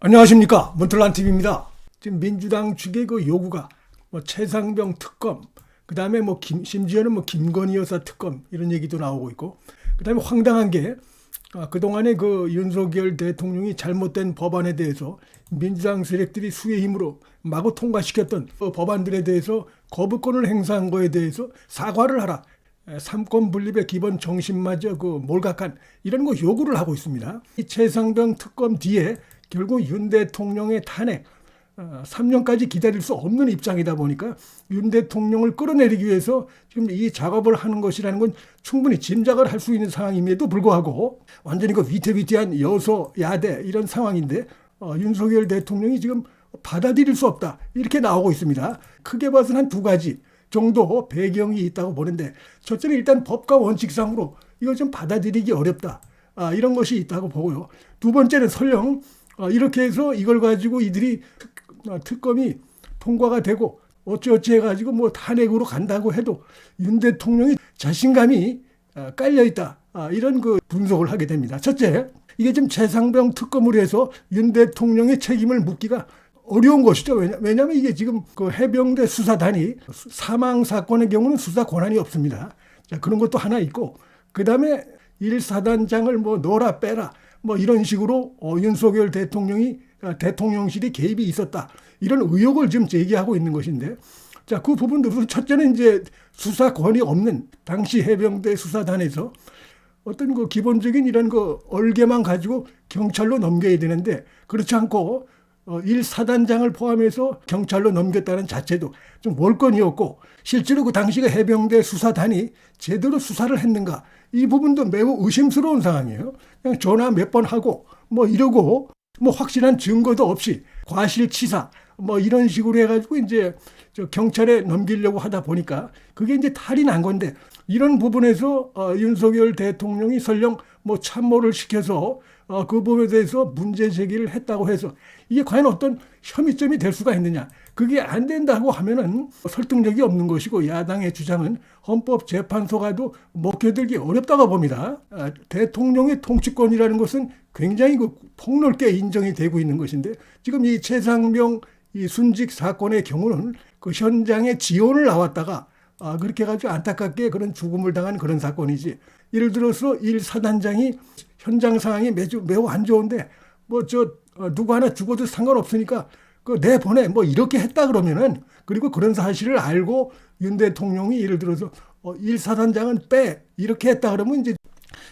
안녕하십니까, 문틀란TV입니다. 지금 민주당 측의 그 요구가 최상병 특검, 그 다음에 심지어는 김건희 여사 특검 이런 얘기도 나오고 있고, 그 다음에 황당한 게 그동안에 그 윤석열 대통령이 잘못된 법안에 대해서 민주당 세력들이 수의 힘으로 마구 통과시켰던 그 법안들에 대해서 거부권을 행사한 거에 대해서 사과를 하라. 삼권 분립의 기본 정신마저 몰각한 이런 거 요구를 하고 있습니다. 이 최상병 특검 뒤에 결국 윤 대통령의 탄핵 3년까지 기다릴 수 없는 입장이다 보니까 윤 대통령을 끌어내리기 위해서 지금 이 작업을 하는 것이라는 건 충분히 짐작을 할 수 있는 상황임에도 불구하고 완전히 위태위태한 여소야대 이런 상황인데 윤석열 대통령이 지금 받아들일 수 없다 이렇게 나오고 있습니다. 크게 봐서는 한 두 가지 정도 배경이 있다고 보는데, 첫째는 일단 법과 원칙상으로 이걸 좀 받아들이기 어렵다 이런 것이 있다고 보고요. 두 번째는 설령 이렇게 해서 이걸 가지고 이들이 특검이 통과가 되고 어찌어찌 해가지고 탄핵으로 간다고 해도 윤 대통령이 자신감이 깔려있다 이런 분석을 하게 됩니다. 첫째, 이게 지금 최상병 특검으로 해서 윤 대통령의 책임을 묻기가 어려운 것이죠. 왜냐하면 이게 지금 해병대 수사단이 사망 사건의 경우는 수사 권한이 없습니다. 자, 그런 것도 하나 있고, 그 다음에 1사단장을 넣어라 빼라 이런 식으로 윤석열 대통령이 대통령실이 개입이 있었다 이런 의혹을 지금 제기하고 있는 것인데, 자, 그 부분도 첫째는 이제 수사권이 없는 당시 해병대 수사단에서 어떤 기본적인 이런 얼개만 가지고 경찰로 넘겨야 되는데, 그렇지 않고 1사단장을 포함해서 경찰로 넘겼다는 자체도 좀 월권이었고, 실제로 그 당시가 해병대 수사단이 제대로 수사를 했는가 이 부분도 매우 의심스러운 상황이에요. 그냥 전화 몇 번 하고 이러고 확실한 증거도 없이 과실치사 이런 식으로 해가지고 이제 경찰에 넘기려고 하다 보니까 그게 이제 탈이 난 건데, 이런 부분에서 윤석열 대통령이 설령 참모를 시켜서 그 부분에 대해서 문제 제기를 했다고 해서 이게 과연 어떤 혐의점이 될 수가 있느냐, 그게 안 된다고 하면은 설득력이 없는 것이고, 야당의 주장은 헌법재판소가도 먹혀들기 어렵다고 봅니다. 대통령의 통치권이라는 것은 굉장히 폭넓게 인정이 되고 있는 것인데, 지금 이 최상병 이 순직 사건의 경우는 그 현장에 지원을 나왔다가 그렇게 해가지고 안타깝게 그런 죽음을 당한 그런 사건이지, 예를 들어서 1사단장이 현장 상황이 매우 안 좋은데 누구 하나 죽어도 상관없으니까 내보내 이렇게 했다 그러면은, 그리고 그런 사실을 알고 윤 대통령이 예를 들어서 1사단장은 빼 이렇게 했다 그러면 이제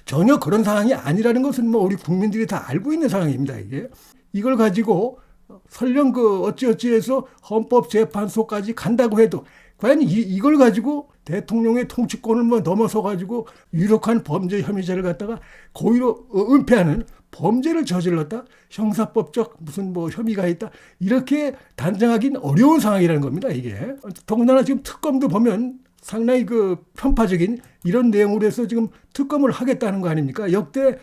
전혀 그런 상황이 아니라는 것은 우리 국민들이 다 알고 있는 상황입니다. 이걸 가지고 설령 어찌어찌해서 헌법재판소까지 간다고 해도 과연 이걸 가지고 대통령의 통치권을 넘어서 가지고 유력한 범죄 혐의자를 갖다가 고의로 은폐하는 범죄를 저질렀다, 형사법적 무슨 혐의가 있다 이렇게 단정하기는 어려운 상황이라는 겁니다. 이게 더군다나 지금 특검도 보면 상당히 편파적인 이런 내용으로 해서 지금 특검을 하겠다는 거 아닙니까? 역대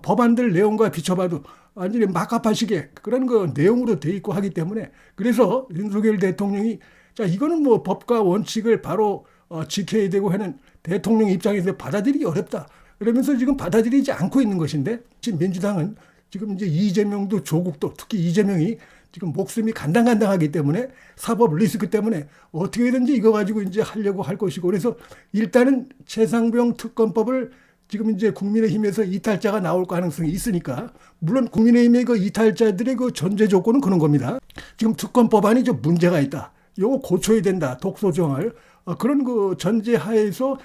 법안들 내용과 비춰봐도 완전히 막가파식의 그런 내용으로 돼 있고 하기 때문에, 그래서 윤석열 대통령이 자, 이거는 법과 원칙을 바로 지켜야 되고 하는 대통령 입장에서 받아들이기 어렵다 그러면서 지금 받아들이지 않고 있는 것인데, 지금 민주당은 지금 이제 이재명도 조국도 특히 이재명이 지금 목숨이 간당간당하기 때문에 사법 리스크 때문에 어떻게든지 이거 가지고 이제 하려고 할 것이고, 그래서 일단은 최상병 특검법을 지금 이제 국민의힘에서 이탈자가 나올 가능성이 있으니까, 물론 국민의힘의 이탈자들의 전제 조건은 그런 겁니다. 지금 특검 법안이 좀 문제가 있다, 요거 고쳐야 된다, 독소정을 그런 전제 하에서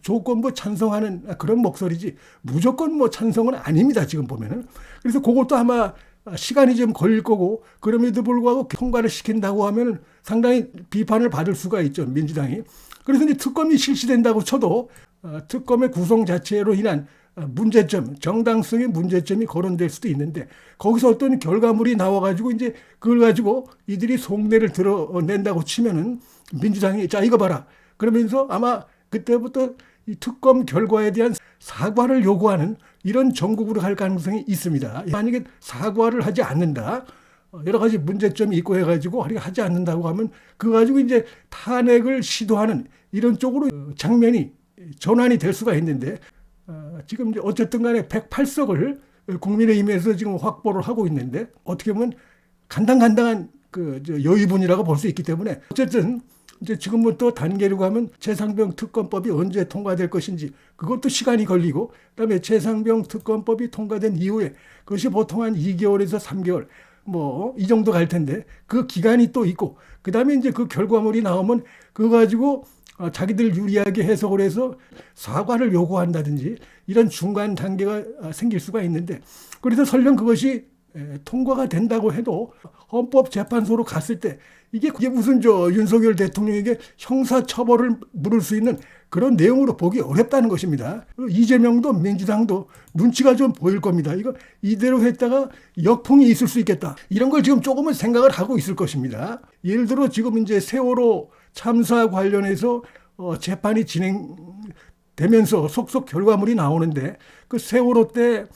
조건부 찬성하는 그런 목소리지 무조건 찬성은 아닙니다, 지금 보면은. 그래서 그것도 아마 시간이 좀 걸릴 거고, 그럼에도 불구하고 통과를 시킨다고 하면 상당히 비판을 받을 수가 있죠, 민주당이. 그래서 이제 특검이 실시된다고 쳐도 특검의 구성 자체로 인한 문제점, 정당성의 문제점이 거론될 수도 있는데, 거기서 어떤 결과물이 나와가지고 이제 그걸 가지고 이들이 속내를 드러낸다고 치면은 민주당이 자, 이거 봐라 그러면서 아마 그때부터 이 특검 결과에 대한 사과를 요구하는 이런 정국으로 갈 가능성이 있습니다. 만약에 사과를 하지 않는다, 여러 가지 문제점이 있고 해가지고 하지 않는다고 하면 그거 가지고 이제 탄핵을 시도하는 이런 쪽으로 장면이 전환이 될 수가 있는데, 지금 이제 어쨌든 간에 108석을 국민의힘에서 지금 확보를 하고 있는데 어떻게 보면 간당간당한 여유분이라고 볼 수 있기 때문에 어쨌든 이제 지금부터 단계로 가면 최상병 특검법이 언제 통과될 것인지 그것도 시간이 걸리고 그다음에 최상병 특검법이 통과된 이후에 그것이 보통 한 2개월에서 3개월 뭐 이 정도 갈 텐데 그 기간이 또 있고 그다음에 이제 그 결과물이 나오면 그거 가지고 자기들 유리하게 해석을 해서 사과를 요구한다든지 이런 중간 단계가 생길 수가 있는데 그래서 설령 그것이 통과가 된다고 해도 헌법재판소로 갔을 때 이게 무슨 윤석열 대통령에게 형사처벌을 물을 수 있는 그런 내용으로 보기 어렵다는 것입니다. 이재명도 민주당도 눈치가 좀 보일 겁니다. 이거 이대로 했다가 역풍이 있을 수 있겠다. 이런 걸 지금 조금은 생각을 하고 있을 것입니다. 예를 들어 지금 이제 세월호 참사 관련해서 재판이 진행되면서 속속 결과물이 나오는데 그 세월호 때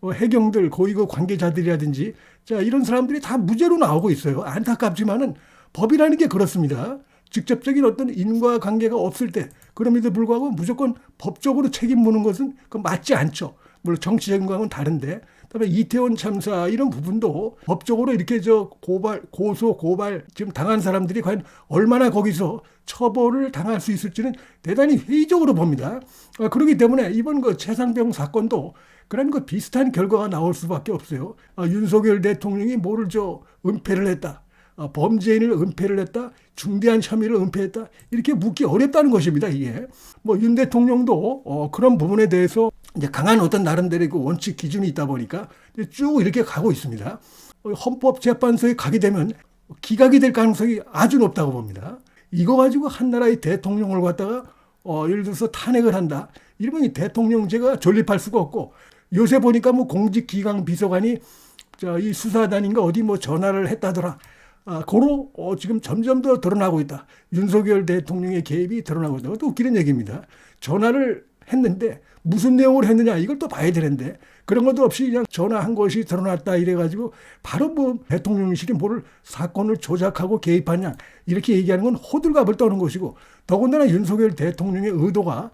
해경들 고위 그 관계자들이라든지 자 이런 사람들이 다 무죄로 나오고 있어요. 안타깝지만은 법이라는 게 그렇습니다. 직접적인 어떤 인과관계가 없을 때 그럼에도 불구하고 무조건 법적으로 책임 무는 것은 그 맞지 않죠. 물론 정치적인 거하고는 다른데 그다음에 이태원 참사 이런 부분도 법적으로 이렇게 고소 고발 지금 당한 사람들이 과연 얼마나 거기서 처벌을 당할 수 있을지는 대단히 회의적으로 봅니다. 그렇기 때문에 이번 그 최상병 사건도 그런 그 비슷한 결과가 나올 수밖에 없어요. 윤석열 대통령이 뭐를 은폐를 했다. 범죄인을 은폐를 했다. 중대한 혐의를 은폐했다. 이렇게 묻기 어렵다는 것입니다. 이게 뭐 윤 대통령도 그런 부분에 대해서 이제 강한 어떤 나름대로의 그 원칙 기준이 있다 보니까 쭉 이렇게 가고 있습니다. 헌법재판소에 가게 되면 기각이 될 가능성이 아주 높다고 봅니다. 이거 가지고 한 나라의 대통령을 갖다가 예를 들어서 탄핵을 한다. 이러면 이 대통령제가 존립할 수가 없고 요새 보니까 뭐 공직기강 비서관이 이 수사단인가 어디 뭐 전화를 했다더라. 고로 지금 점점 더 드러나고 있다. 윤석열 대통령의 개입이 드러나고 있다. 또 웃기는 얘기입니다. 전화를 했는데 무슨 내용을 했느냐 이걸 또 봐야 되는데 그런 것도 없이 그냥 전화한 것이 드러났다 이래가지고 바로 뭐 대통령실이 뭐를 사건을 조작하고 개입하냐 이렇게 얘기하는 건 호들갑을 떠는 것이고 더군다나 윤석열 대통령의 의도가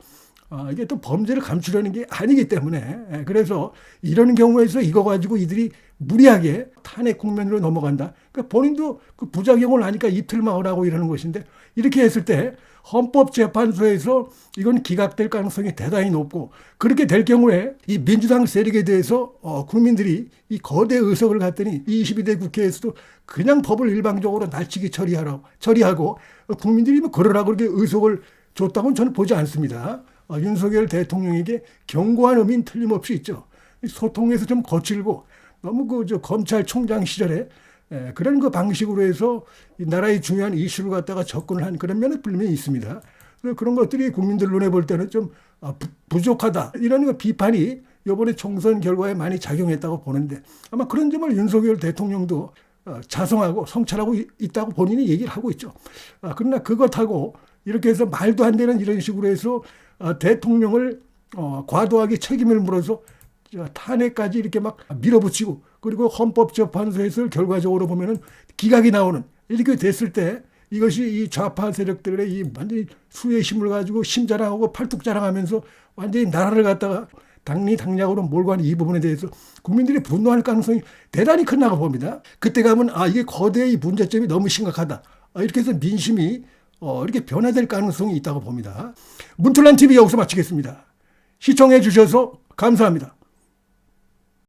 이게 또 범죄를 감추려는 게 아니기 때문에 그래서 이런 경우에서 이거 가지고 이들이 무리하게 탄핵 국면으로 넘어간다. 그러니까 본인도 그 부작용을 하니까 이틀망을 하고 이러는 것인데 이렇게 했을 때 헌법재판소에서 이건 기각될 가능성이 대단히 높고 그렇게 될 경우에 이 민주당 세력에 대해서 국민들이 이 거대 의석을 갖더니 22대 국회에서도 그냥 법을 일방적으로 날치기 처리하고 국민들이 뭐 그러라고 그렇게 의석을 줬다고는 저는 보지 않습니다. 윤석열 대통령에게 경고한 의미는 틀림없이 있죠. 소통에서 좀 거칠고 너무 검찰총장 시절에 그런 그 방식으로 해서 이 나라의 중요한 이슈를 갖다가 접근을 한 그런 면은 분명히 있습니다. 그런 것들이 국민들 눈에 볼 때는 좀 부족하다 이런 그 비판이 이번에 총선 결과에 많이 작용했다고 보는데 아마 그런 점을 윤석열 대통령도 자성하고 성찰하고 있다고 본인이 얘기를 하고 있죠. 그러나 그것하고 이렇게 해서 말도 안 되는 이런 식으로 해서 대통령을 과도하게 책임을 물어서 탄핵까지 이렇게 막 밀어붙이고 그리고 헌법재판소에서 결과적으로 보면은 기각이 나오는 이렇게 됐을 때 이것이 이 좌파 세력들의 이 완전히 수의 힘을 가지고 심자랑하고 팔뚝자랑하면서 완전히 나라를 갖다가 당리당략으로 몰고 가는 이 부분에 대해서 국민들이 분노할 가능성이 대단히 크다고 봅니다. 그때 가면 이게 거대의 문제점이 너무 심각하다. 이렇게 해서 민심이 이렇게 변화될 가능성이 있다고 봅니다. 문틀란 TV 여기서 마치겠습니다. 시청해 주셔서 감사합니다.